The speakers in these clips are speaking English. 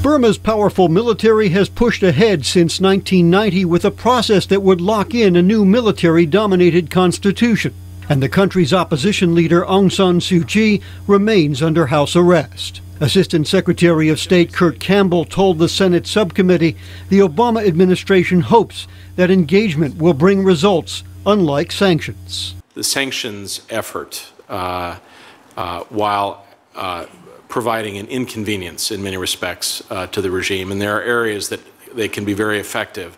Burma's powerful military has pushed ahead since 1990 with a process that would lock in a new military-dominated constitution. And the country's opposition leader Aung San Suu Kyi remains under house arrest. Assistant Secretary of State Kurt Campbell told the Senate subcommittee the Obama administration hopes that engagement will bring results, unlike sanctions. The sanctions effort, while providing an inconvenience in many respects to the regime, and there are areas that they can be very effective,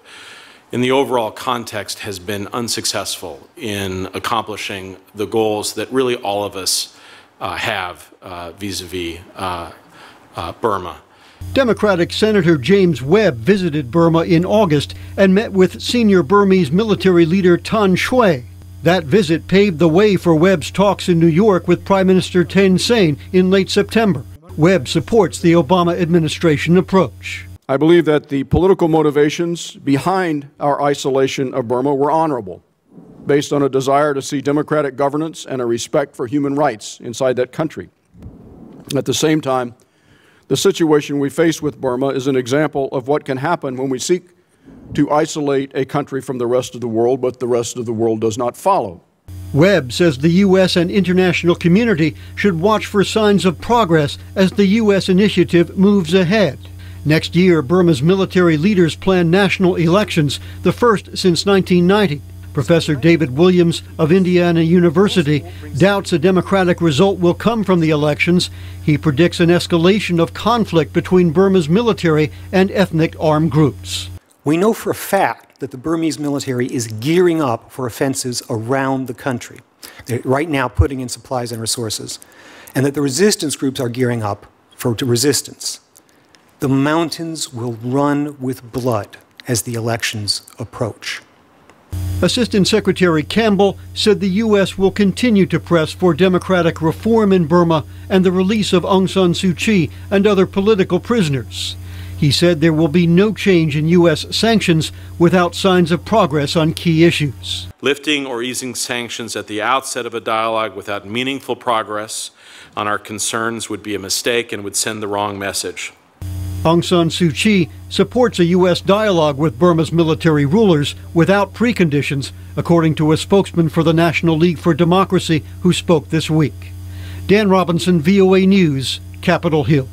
in the overall context has been unsuccessful in accomplishing the goals that really all of us have vis-a-vis Burma. Democratic Senator James Webb visited Burma in August and met with senior Burmese military leader Tan Shwe. That visit paved the way for Webb's talks in New York with Prime Minister Thein Sein in late September. Webb supports the Obama administration approach. I believe that the political motivations behind our isolation of Burma were honorable, based on a desire to see democratic governance and a respect for human rights inside that country. At the same time, the situation we face with Burma is an example of what can happen when we seek to isolate a country from the rest of the world, but the rest of the world does not follow. Webb says the U.S. and international community should watch for signs of progress as the U.S. initiative moves ahead. Next year, Burma's military leaders plan national elections, the first since 1990. Professor David Williams of Indiana University doubts a democratic result will come from the elections. He predicts an escalation of conflict between Burma's military and ethnic armed groups. We know for a fact that the Burmese military is gearing up for offensives around the country. They're right now putting in supplies and resources, and that the resistance groups are gearing up for resistance. The mountains will run with blood as the elections approach. Assistant Secretary Campbell said the U.S. will continue to press for democratic reform in Burma and the release of Aung San Suu Kyi and other political prisoners. He said there will be no change in U.S. sanctions without signs of progress on key issues. Lifting or easing sanctions at the outset of a dialogue without meaningful progress on our concerns would be a mistake and would send the wrong message. Aung San Suu Kyi supports a U.S. dialogue with Burma's military rulers without preconditions, according to a spokesman for the National League for Democracy who spoke this week. Dan Robinson, VOA News, Capitol Hill.